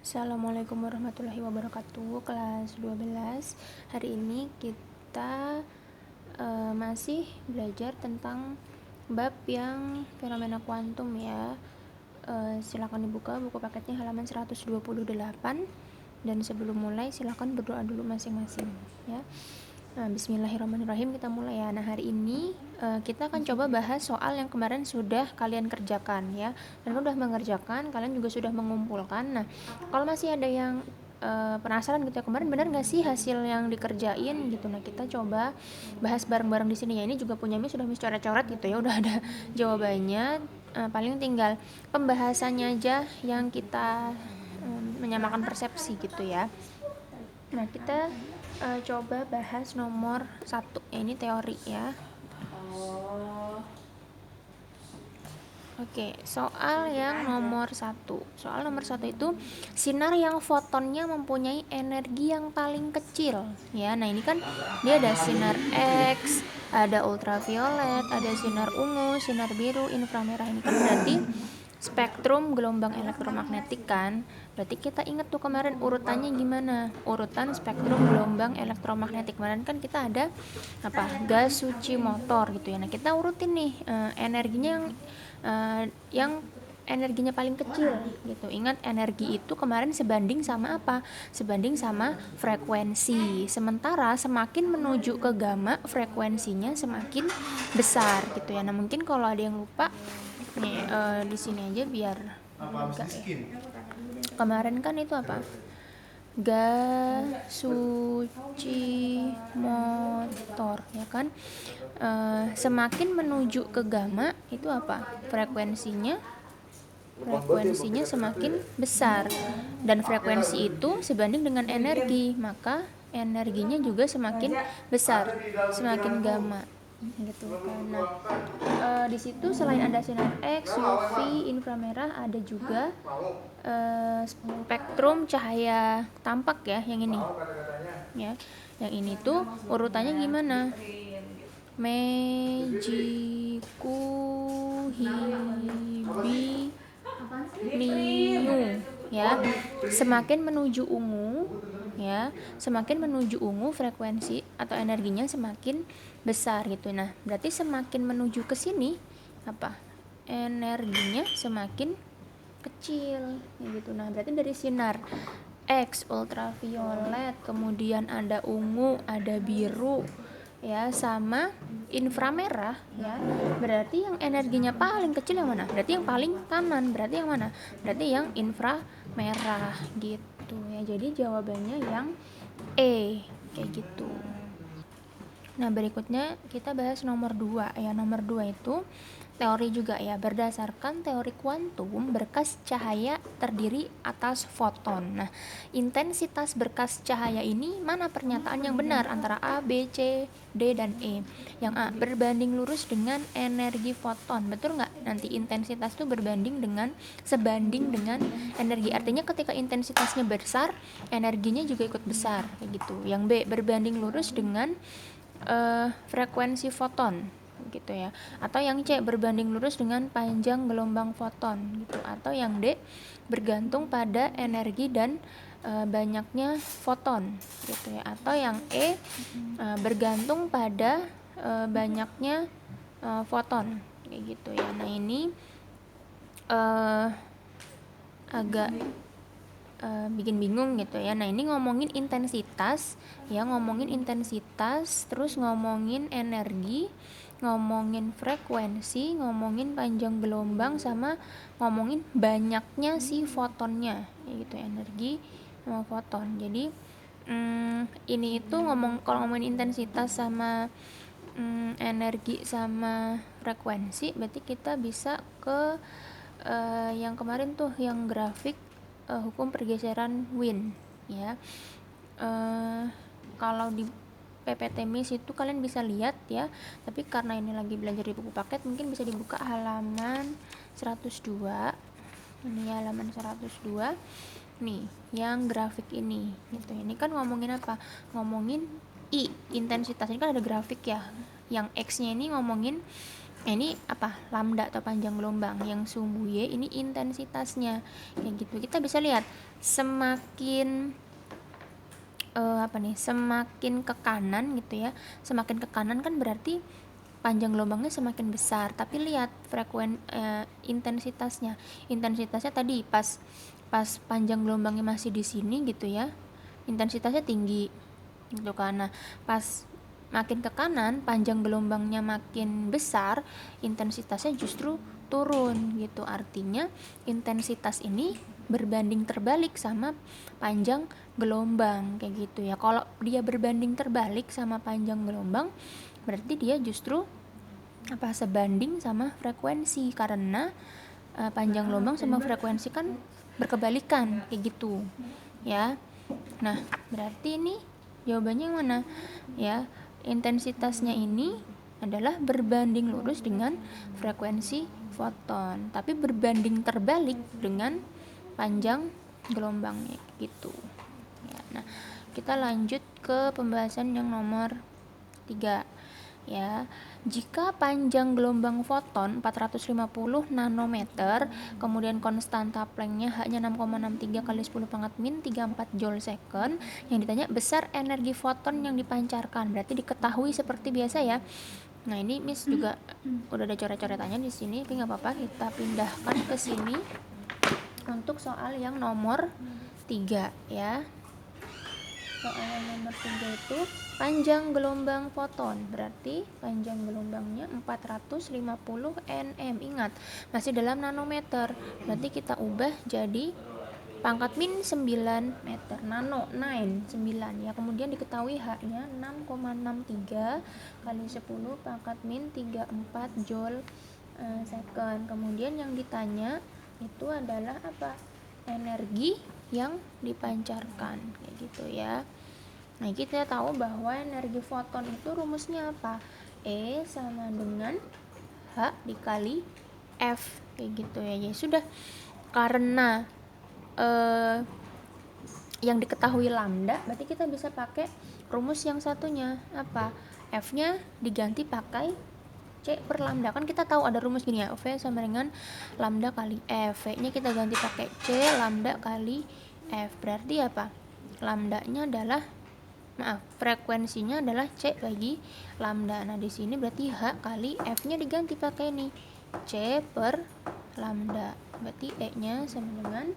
Assalamualaikum warahmatullahi wabarakatuh, kelas 12. Hari ini kita masih belajar tentang bab yang fenomena kuantum ya. Silakan dibuka buku paketnya halaman 128. Dan sebelum mulai silakan berdoa dulu masing-masing ya. Nah, bismillahirrahmanirrahim, kita mulai ya. Nah, hari ini kita akan coba bahas soal yang kemarin sudah kalian kerjakan ya. Dan udah mengerjakan, kalian juga sudah mengumpulkan. Nah, kalau masih ada yang penasaran gitu ya, kemarin benar nggak sih hasil yang dikerjain gitu. Nah, kita coba bahas bareng-bareng di sini ya. Ini juga punya sudah coret-coret gitu ya, udah ada jawabannya. Paling tinggal pembahasannya aja yang kita menyamakan persepsi gitu ya. Nah, kita coba bahas nomor 1, ini teori ya. Oke, soal yang nomor 1. Soal nomor 1 itu sinar yang fotonnya mempunyai energi yang paling kecil ya. Nah, ini kan dia ada sinar X, ada ultraviolet, ada sinar ungu, sinar biru, inframerah. Ini kan berarti spektrum gelombang elektromagnetik kan. Berarti kita ingat tuh kemarin urutannya gimana? Urutan spektrum gelombang elektromagnetik. Kemarin kan kita ada gas suci motor gitu ya. Nah, kita urutin nih energinya yang energinya paling kecil gitu. Ingat, energi itu kemarin sebanding sama apa? Sebanding sama frekuensi. Sementara semakin menuju ke gamma, frekuensinya semakin besar gitu ya. Nah, mungkin kalau ada yang lupa nih, di sini aja biar enggak ya. Kemarin kan itu apa? Gas suci motor ya kan. Semakin menuju ke gamma itu apa? Frekuensinya semakin besar, dan frekuensi itu sebanding dengan energi, maka energinya juga semakin besar, semakin gamma gitu kan. Nah, di situ selain ada sinar X, UV, inframerah, ada juga spektrum cahaya tampak ya, yang ini ya. Yang ini tuh urutannya gimana? Mejiku hibi niu ya. Semakin menuju ungu ya, semakin menuju ungu frekuensi atau energinya semakin besar gitu. Nah, berarti semakin menuju ke sini apa? Energinya semakin kecil gitu. Nah, berarti dari sinar X, ultraviolet, kemudian ada ungu, ada biru ya, sama inframerah ya. Berarti yang energinya paling kecil yang mana? Berarti yang paling kanan. Berarti yang mana? Berarti yang inframerah gitu ya. Jadi jawabannya yang E kayak gitu. Nah, berikutnya kita bahas nomor 2 ya. Nomor 2 itu teori juga ya. Berdasarkan teori kuantum, berkas cahaya terdiri atas foton. Nah, intensitas berkas cahaya ini mana pernyataan yang benar antara A, B, C, D, dan E? Yang A, berbanding lurus dengan energi foton. Betul nggak? Nanti intensitas itu sebanding dengan energi. Artinya ketika intensitasnya besar, energinya juga ikut besar kayak gitu. Yang B, berbanding lurus dengan frekuensi foton gitu ya. Atau yang C, berbanding lurus dengan panjang gelombang foton gitu. Atau yang D, bergantung pada energi dan banyaknya foton gitu ya. Atau yang E, bergantung pada banyaknya foton kayak gitu ya. Nah, ini agak bikin bingung gitu ya. Nah, ini ngomongin intensitas ya, terus ngomongin energi, ngomongin frekuensi, ngomongin panjang gelombang, sama ngomongin banyaknya si fotonnya ya gitu, energi sama foton. Jadi ini itu kalau ngomongin intensitas sama energi sama frekuensi, berarti kita bisa ke yang kemarin tuh, yang grafik hukum pergeseran Wien ya. Kalau di PPT MIS itu kalian bisa lihat ya, tapi karena ini lagi belajar di buku paket, mungkin bisa dibuka halaman 102. Ini halaman 102 nih, yang grafik ini gitu. Ini kan ngomongin apa? Ngomongin I, intensitas. Ini kan ada grafik ya. Yang X nya ini ngomongin Ini apa? Lambda atau panjang gelombang. Yang sumbu Y ini intensitasnya. Kayak gitu. Kita bisa lihat semakin semakin ke kanan gitu ya. Semakin ke kanan kan berarti panjang gelombangnya semakin besar. Tapi lihat intensitasnya. Intensitasnya tadi pas panjang gelombangnya masih di sini gitu ya. Intensitasnya tinggi gitu kan. Nah, pas makin ke kanan, panjang gelombangnya makin besar, intensitasnya justru turun gitu. Artinya intensitas ini berbanding terbalik sama panjang gelombang kayak gitu ya. Kalau dia berbanding terbalik sama panjang gelombang, berarti dia justru sebanding sama frekuensi, karena panjang gelombang sama frekuensi kan berkebalikan kayak gitu ya. Nah, berarti ini jawabannya yang mana ya? Intensitasnya ini adalah berbanding lurus dengan frekuensi foton, tapi berbanding terbalik dengan panjang gelombangnya gitu ya. Nah, kita lanjut ke pembahasan yang nomor 3 ya. Jika panjang gelombang foton 450 nanometer, kemudian konstanta Planck-nya hanya 6,63 kali 10 pangkat min 34 joule second, yang ditanya besar energi foton yang dipancarkan. Berarti diketahui seperti biasa ya. Nah, ini Miss juga udah ada coret-coretannya di sini, tapi nggak apa-apa, kita pindahkan ke sini untuk soal yang nomor 3 ya. Soal yang nomor 3 itu panjang gelombang foton, berarti panjang gelombangnya 450 nm. Ingat, masih dalam nanometer, berarti kita ubah jadi pangkat min 9 meter, nano 9 ya. Kemudian diketahui H-nya 6,63 kali 10 pangkat min 34 joule second. Kemudian yang ditanya itu adalah apa? Energi yang dipancarkan kayak gitu ya. Nah, kita tahu bahwa energi foton itu rumusnya apa? E sama dengan H dikali F kayak gitu ya. Ya sudah, karena yang diketahui lambda, berarti kita bisa pakai rumus yang satunya apa? F-nya diganti pakai C per lambda. Kan kita tahu ada rumus gini ya, V sama dengan lambda kali F. V-nya kita ganti pakai C lambda kali F. Berarti apa? Lambdanya adalah frekuensinya adalah C bagi lambda. Nah, di sini berarti H kali F-nya diganti pakai nih C per lambda. Berarti E-nya sama dengan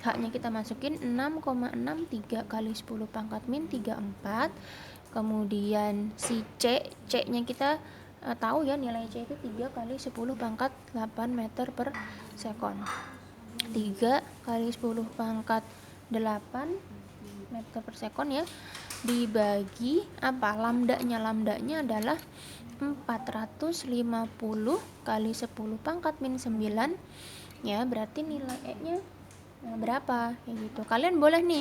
H-nya kita masukin 6,63 kali 10 pangkat min 34. Kemudian si C-nya kita tahu ya, nilai C itu 3 kali 10 pangkat 8 meter per sekon. 3 kali 10 pangkat 8 meter per sekon ya, dibagi apa? Lambdanya adalah 450 kali 10 pangkat min 9 ya, berarti nilai E-nya berapa kayak gitu. Kalian boleh nih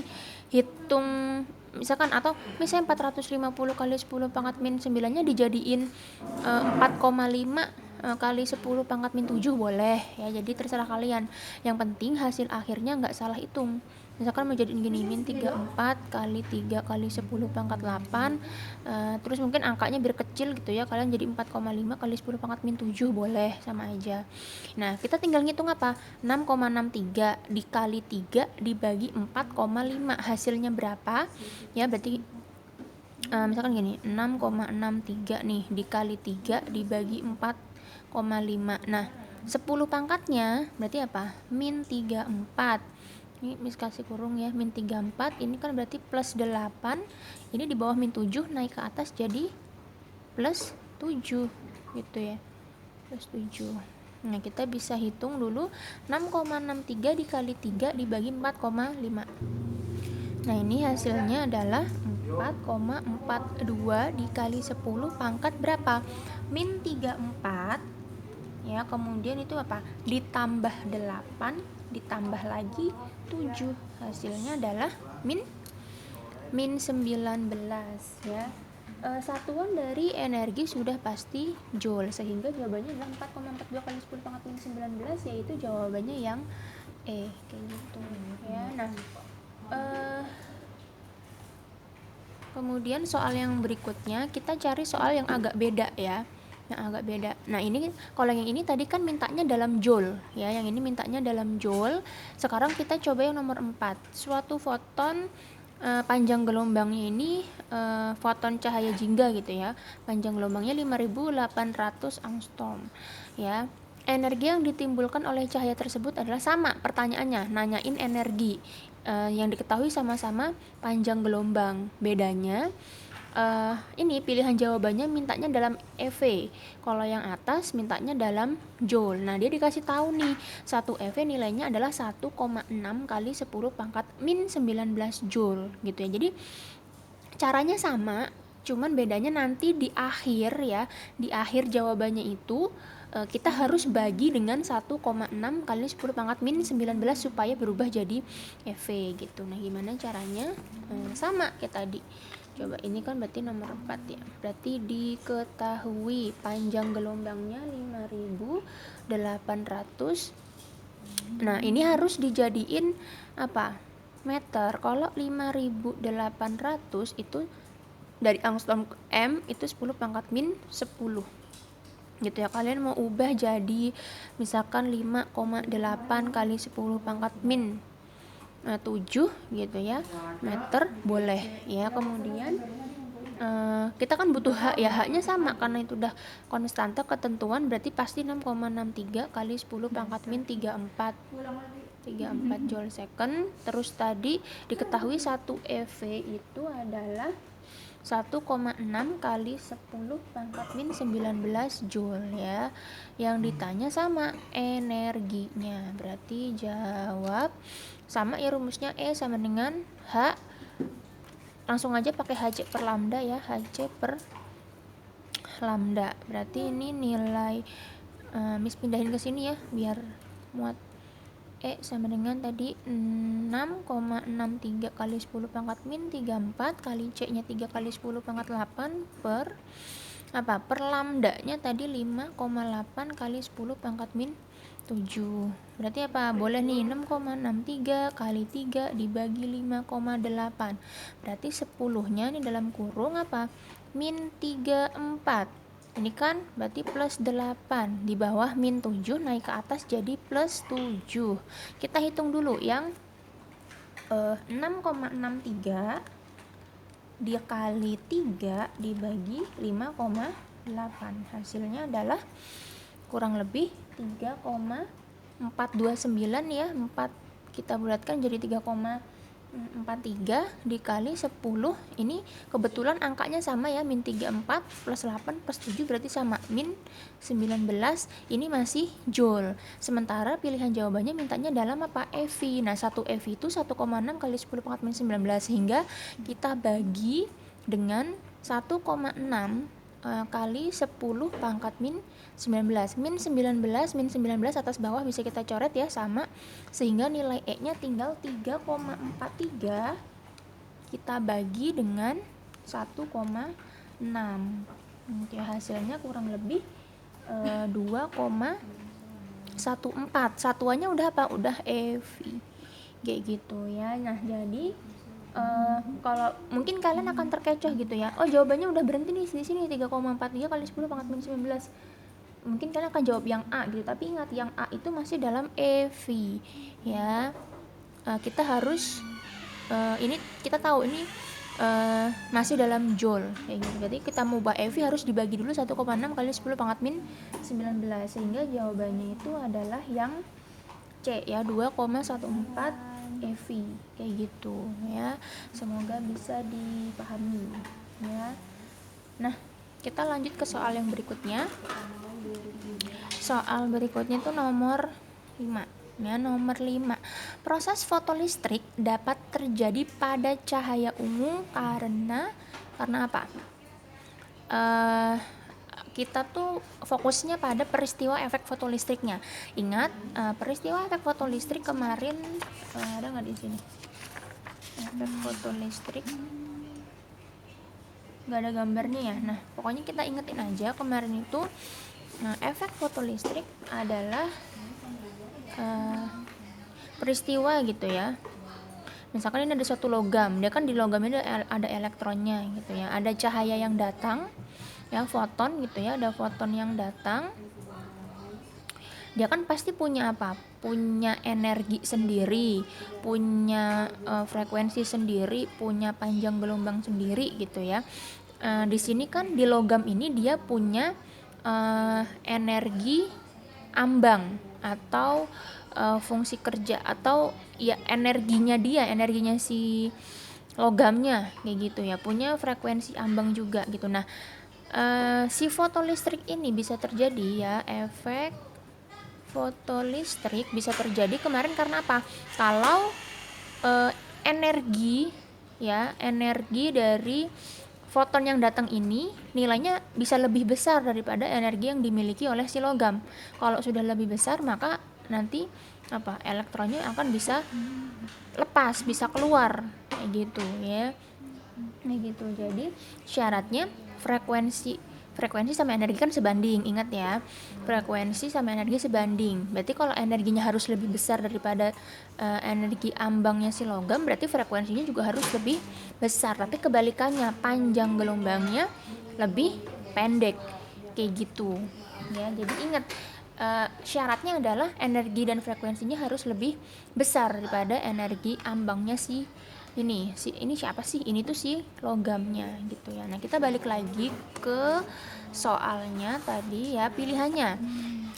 hitung misalkan, atau misalnya 450 kali 10 pangkat min 9 nya dijadiin 4,5 kali 10 pangkat min 7 boleh ya. Jadi terserah kalian, yang penting hasil akhirnya nggak salah hitung. Misalkan mau jadiin gini, min 34 kali 3 kali 10 pangkat 8, terus mungkin angkanya biar kecil gitu ya, kalian jadi 4,5 kali 10 pangkat min 7 boleh, sama aja. Nah, kita tinggal ngitung apa? 6,63 dikali 3 dibagi 4,5, hasilnya berapa ya. Berarti misalkan gini, 6,63 nih dikali 3 dibagi 4,5. Nah, 10 pangkatnya berarti apa? Min 34. Ini Miss kasih kurung ya, min 34. Ini kan berarti plus 8. Ini di bawah min 7 naik ke atas jadi plus 7 gitu ya. Plus 7. Nah, kita bisa hitung dulu 6,63 dikali 3 dibagi 4,5. Nah, ini hasilnya adalah 4,42 dikali 10 pangkat berapa? Min 34 ya. Kemudian itu apa? Ditambah 8 ditambah lagi 7, hasilnya adalah min 19 ya. Satuan dari energi sudah pasti joule, sehingga jawabannya adalah 4,42 kali 10 pangkat min 19, yaitu jawabannya yang E kayak gitu ya. Nah, kemudian soal yang berikutnya kita cari soal yang agak beda ya. agak beda. Nah ini kalau yang ini tadi kan mintanya dalam joule ya, yang ini mintanya dalam joule. Sekarang kita coba yang nomor 4. Suatu foton panjang gelombangnya ini foton cahaya jingga gitu ya, panjang gelombangnya 5800 angstrom ya. Energi yang ditimbulkan oleh cahaya tersebut adalah sama, pertanyaannya nanyain energi yang diketahui sama-sama panjang gelombang. Bedanya ini pilihan jawabannya mintanya dalam EV. Kalau yang atas mintanya dalam joule. Nah, dia dikasih tahu nih, 1 EV nilainya adalah 1,6 kali 10 pangkat min 19 joule gitu ya. Jadi caranya sama, cuman bedanya nanti di akhir ya. Di akhir jawabannya itu kita harus bagi dengan 1,6 kali 10 pangkat min 19 supaya berubah jadi EV gitu. Nah, gimana caranya? Sama kayak tadi. Coba ini kan berarti nomor 4 ya. Berarti diketahui panjang gelombangnya 5800. Nah, ini harus dijadiin apa? Meter. Kalau 5800 itu dari angstrom ke M itu 10 pangkat min 10. Gitu ya. Kalian mau ubah jadi misalkan 5,8 kali 10 pangkat min 7 gitu ya, meter boleh ya. Kemudian kita kan butuh H ya, H-nya sama karena itu udah konstanta ketentuan, berarti pasti 6,63 kali 10 pangkat min 34 joule second. Terus tadi diketahui 1 EV itu adalah 1,6 kali 10 pangkat min 19 joule ya. Yang ditanya sama energinya, berarti jawab sama ya, rumusnya E sama dengan H. Langsung aja pakai HC per lambda ya, HC per lambda. Berarti ini nilai Miss pindahin ke sini ya biar muat. E sama dengan tadi 6,63 kali 10 pangkat min 34 kali C nya 3 kali 10 pangkat 8 per per lambdanya tadi 5,8 kali 10 pangkat min 7. Berarti apa? Boleh nih 6,63 kali 3 dibagi 5,8. Berarti 10-nya nih dalam kurung apa? Min 34. Ini kan berarti plus 8. Di bawah min 7 naik ke atas jadi plus 7. Kita hitung dulu yang 6,63 dikali 3 dibagi 5,8. Hasilnya adalah kurang lebih 3,429 ya. 4 kita bulatkan jadi 3,43 dikali 10. Ini kebetulan angkanya sama ya, min 34 plus 8 plus 7 berarti sama, min 19. Ini masih joule. Sementara pilihan jawabannya mintanya dalam apa? EV. Nah, 1 EV itu 1,6 kali 10 pangkat min 19, sehingga kita bagi dengan 1,6 kali 10 pangkat min 19. Min 19 atas bawah bisa kita coret ya, sama, sehingga nilai E nya tinggal 3,43 kita bagi dengan 1,6 ya, hasilnya kurang lebih 2,14. Satuannya udah apa? Udah EV kayak gitu ya. Nah, jadi kalau mungkin kalian akan terkecoh gitu ya, oh jawabannya udah berhenti nih di sini 3,43 kali 10 pangkat min 19. Mungkin kalian akan jawab yang A gitu, tapi ingat yang A itu masih dalam EV ya. Kita harus ini kita tahu ini masih dalam joule kayak gitu. Berarti kita mau ubah EV harus dibagi dulu 1,6 kali 10 pangkat min 19, sehingga jawabannya itu adalah yang C ya, 2,14 EV kayak gitu ya. Semoga bisa dipahami ya. Nah, kita lanjut ke soal yang berikutnya. Soal berikutnya itu nomor 5 ya, nomor 5. Proses fotolistrik dapat terjadi pada cahaya ungu karena apa? Kita tuh fokusnya pada peristiwa efek fotolistriknya. Ingat, peristiwa efek fotolistrik kemarin ada nggak di sini? Efek fotolistrik nggak ada gambarnya ya. Nah, pokoknya kita ingetin aja kemarin itu. Nah, efek fotolistrik adalah peristiwa gitu ya. Misalkan ini ada suatu logam, dia kan di logam ini ada elektronnya gitu ya. Ada cahaya yang datang ya, foton gitu ya, ada foton yang datang, dia kan pasti punya apa? Punya energi sendiri, punya frekuensi sendiri, punya panjang gelombang sendiri gitu ya. Di sini kan di logam ini dia punya energi ambang atau fungsi kerja atau ya energinya si logamnya kayak gitu ya, punya frekuensi ambang juga gitu. Nah, si fotolistrik ini bisa terjadi ya, efek fotolistrik bisa terjadi kemarin karena apa? Kalau energi dari foton yang datang ini nilainya bisa lebih besar daripada energi yang dimiliki oleh si logam. Kalau sudah lebih besar maka nanti elektronnya akan bisa lepas, bisa keluar kayak gitu ya. Nah gitu. Jadi syaratnya frekuensi sama energi kan sebanding, ingat ya, frekuensi sama energi sebanding. Berarti kalau energinya harus lebih besar daripada energi ambangnya si logam, berarti frekuensinya juga harus lebih besar. Tapi kebalikannya, panjang gelombangnya lebih pendek kayak gitu ya. Jadi ingat, syaratnya adalah energi dan frekuensinya harus lebih besar daripada energi ambangnya ini siapa sih? Ini tuh si logamnya gitu ya. Nah, kita balik lagi ke soalnya tadi ya, pilihannya.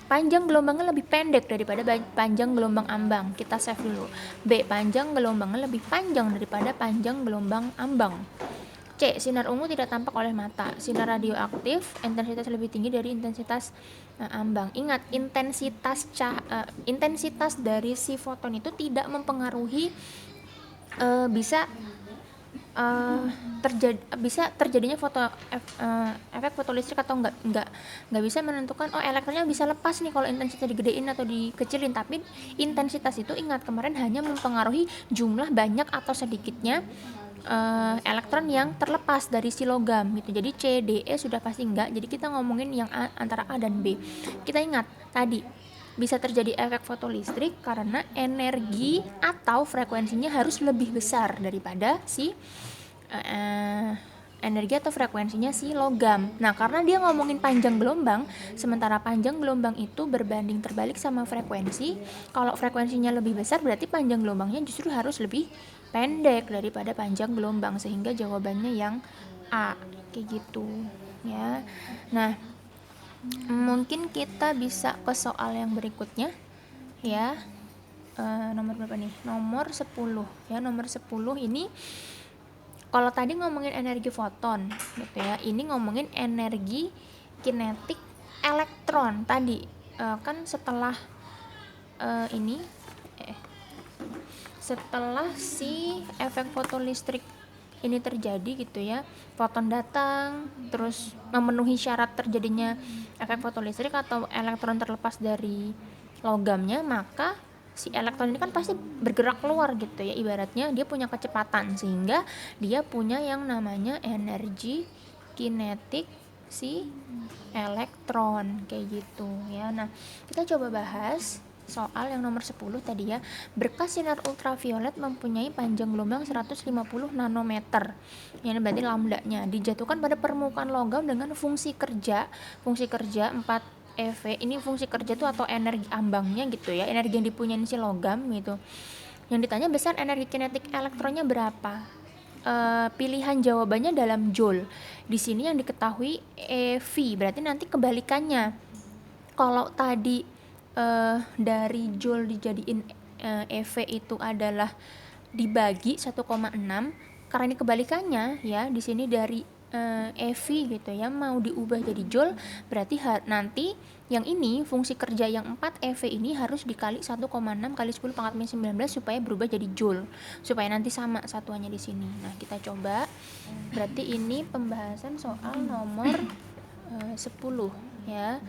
Panjang gelombangnya lebih pendek daripada panjang gelombang ambang. Kita save dulu. B, panjang gelombangnya lebih panjang daripada panjang gelombang ambang. C, sinar ungu tidak tampak oleh mata. Sinar radioaktif intensitas lebih tinggi dari intensitas ambang. Ingat, intensitas dari si foton itu tidak mempengaruhi bisa terjadinya efek fotolistrik atau nggak bisa menentukan elektronnya bisa lepas nih kalau intensitasnya digedein atau dikecilin. Tapi intensitas itu ingat kemarin hanya mempengaruhi jumlah banyak atau sedikitnya elektron yang terlepas dari si logam gitu. Jadi C, D, E sudah pasti enggak. Jadi kita ngomongin yang antara A dan B. Kita ingat tadi bisa terjadi efek fotolistrik karena energi atau frekuensinya harus lebih besar daripada si energi atau frekuensinya si logam. Nah, karena dia ngomongin panjang gelombang, sementara panjang gelombang itu berbanding terbalik sama frekuensi. Kalau frekuensinya lebih besar, berarti panjang gelombangnya justru harus lebih pendek daripada panjang gelombang, sehingga jawabannya yang A, kayak gitu ya. Nah, mungkin kita bisa ke soal yang berikutnya ya. Nomor berapa nih? Nomor 10 ya. Nomor 10 ini kalau tadi ngomongin energi foton gitu ya, ini ngomongin energi kinetik elektron tadi. Kan setelah setelah si efek fotolistrik ini terjadi gitu ya, foton datang terus memenuhi syarat terjadinya efek fotolistrik atau elektron terlepas dari logamnya, maka si elektron ini kan pasti bergerak keluar gitu ya, ibaratnya dia punya kecepatan sehingga dia punya yang namanya energi kinetik si elektron kayak gitu ya. Nah, kita coba bahas soal yang nomor 10 tadi ya. Berkas sinar ultraviolet mempunyai panjang gelombang 150 nanometer. Ini berarti lambdanya dijatuhkan pada permukaan logam dengan fungsi kerja 4 EV. Ini fungsi kerja itu atau energi ambangnya gitu ya, energi yang dipunyain si logam gitu. Yang ditanya besar energi kinetik elektronnya berapa? Pilihan jawabannya dalam joule. Di sini yang diketahui EV, berarti nanti kebalikannya. Kalau tadi dari joule dijadiin EV itu adalah dibagi 1,6, karena ini kebalikannya ya, di sini dari EV gitu ya mau diubah jadi joule, berarti nanti yang ini fungsi kerja yang 4 EV ini harus dikali 1,6 kali 10 pangkat min 19 supaya berubah jadi joule, supaya nanti sama satuannya di sini. Nah, kita coba. Berarti ini pembahasan soal nomor 10 ya.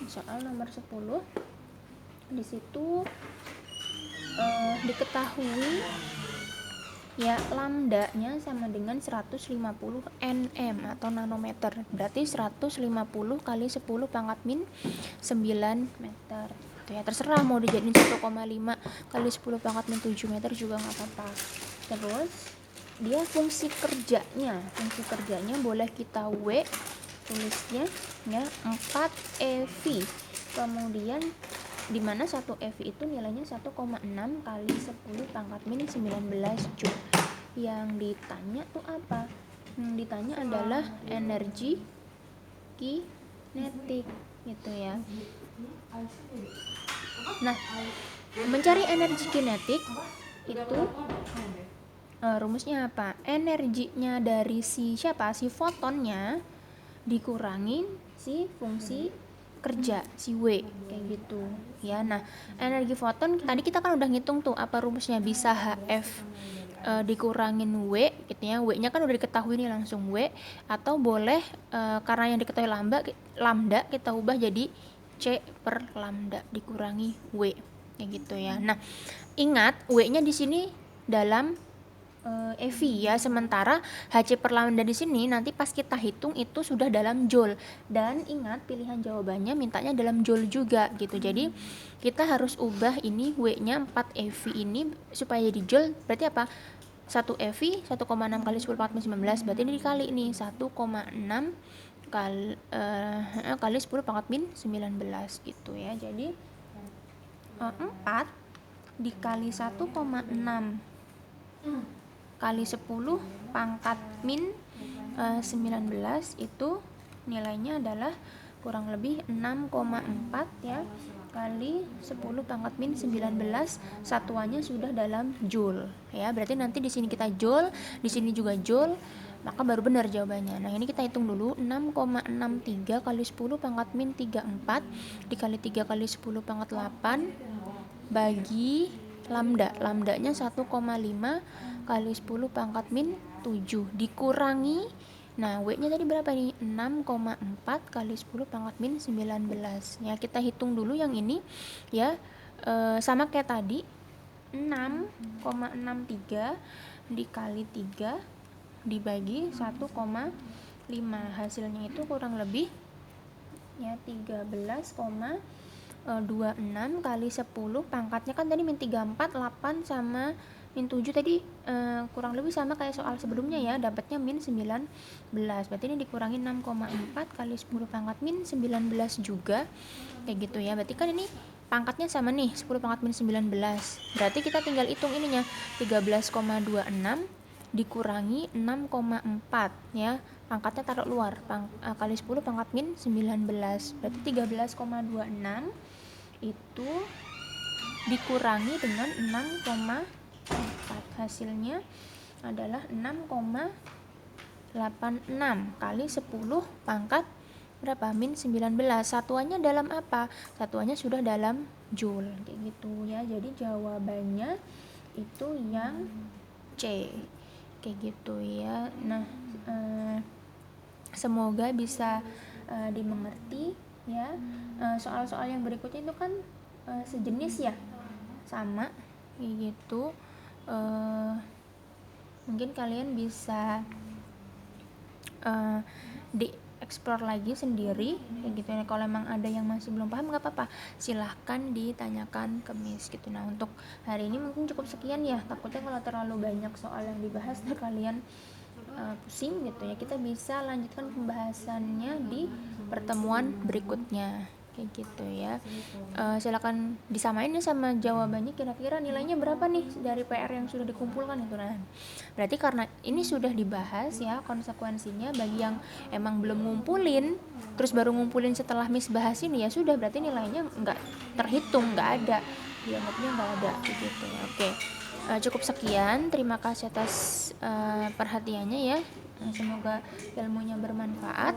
Soal nomor 10 di situ diketahui ya lambdanya sama dengan 150 nm atau nanometer, berarti 150 kali 10 pangkat min 9 meter itu ya, terserah mau dijadiin 1,5 kali 10 pangkat min 7 meter juga nggak apa-apa. Terus dia fungsi kerjanya boleh kita W tulisnya ya 4 EV. Kemudian di mana 1 EV itu nilainya 1,6 kali 10 pangkat min 19 Joule. Yang ditanya tuh apa? Yang ditanya adalah energi kinetik gitu ya. Nah, mencari energi kinetik itu rumusnya apa? Energinya dari si fotonnya dikurangin si fungsi kerja si W kayak gitu ya. Nah, energi foton tadi kita kan udah ngitung tuh apa rumusnya, bisa HF dikurangin W gitu ya. W-nya kan udah diketahui nih langsung W, atau boleh karena yang diketahui lambda kita ubah jadi C per lambda dikurangi W kayak gitu ya. Nah, ingat W-nya di sini dalam EV ya, sementara HC per lambda di sini nanti pas kita hitung itu sudah dalam joule, dan ingat pilihan jawabannya mintanya dalam joule juga gitu. Jadi kita harus ubah ini W-nya 4 EV ini supaya jadi joule. Berarti apa? 1 EV 1,6 kali 10 pangkat min 19, berarti ini dikali ini 1,6 kali 10 pangkat min 19 gitu ya. Jadi 4 dikali 1,6 kali 10 pangkat min 19 itu nilainya adalah kurang lebih 6,4 ya kali 10 pangkat min 19, satuannya sudah dalam joule ya. Berarti nanti di sini kita joule, di sini juga joule, maka baru benar jawabannya. Nah, ini kita hitung dulu. 6,63 kali 10 pangkat min 34 dikali 3 kali 10 pangkat 8 bagi lambdanya 1,5 kali 10 pangkat min 7 dikurangi, nah W-nya tadi berapa nih? 6,4 kali 10 pangkat min 19 ya. Kita hitung dulu yang ini ya, sama kayak tadi, 6,63 dikali 3 dibagi 1,5, hasilnya itu kurang lebih ya 13,26 kali 10 pangkatnya kan tadi min 34, 8 sama min 7 tadi kurang lebih sama kayak soal sebelumnya ya, dapatnya min 19. Berarti ini dikurangi 6,4 kali 10 pangkat min 19 juga kayak gitu ya. Berarti kan ini pangkatnya sama nih 10 pangkat min 19, berarti kita tinggal hitung ininya 13,26 dikurangi 6,4 ya, pangkatnya taruh luar, kali 10 pangkat min 19, berarti 13,26 itu dikurangi dengan 6,4, hasilnya adalah 6,86 kali 10 pangkat berapa? Min 19. Satuannya dalam apa? Satuannya sudah dalam joule kayak gitu ya. Jadi jawabannya itu yang C kayak gitu ya. Nah, semoga bisa dimengerti ya. Soal-soal yang berikutnya itu kan sejenis ya, sama kayak gitu. Mungkin kalian bisa dieksplor lagi sendiri kayak gitu ya. Kalau emang ada yang masih belum paham nggak apa-apa, silahkan ditanyakan ke Miss gitu. Nah, untuk hari ini mungkin cukup sekian ya, takutnya kalau terlalu banyak soal yang dibahas kalian pusing gitu ya. Kita bisa lanjutkan pembahasannya di pertemuan berikutnya kayak gitu ya. Silakan disamain ya sama jawabannya, kira-kira nilainya berapa nih dari PR yang sudah dikumpulkan itu. Nah, berarti karena ini sudah dibahas ya konsekuensinya, bagi yang emang belum ngumpulin terus baru ngumpulin setelah Miss bahas ini ya sudah, berarti nilainya nggak terhitung, nggak ada, dianggapnya nggak ada gitu ya. Oke, cukup sekian, terima kasih atas perhatiannya ya. Semoga ilmunya bermanfaat.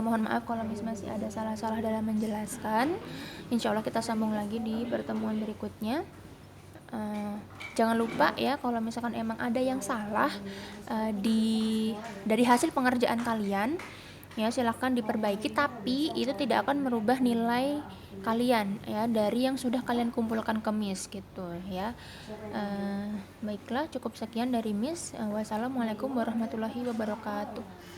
Mohon maaf kalau masih ada salah-salah dalam menjelaskan. Insya Allah kita sambung lagi di pertemuan berikutnya. Jangan lupa ya, kalau misalkan emang ada yang salah dari hasil pengerjaan kalian ya, silahkan diperbaiki, tapi itu tidak akan merubah nilai kalian ya dari yang sudah kalian kumpulkan ke Miss gitu ya. Baiklah, cukup sekian dari Miss. Wassalamualaikum warahmatullahi wabarakatuh.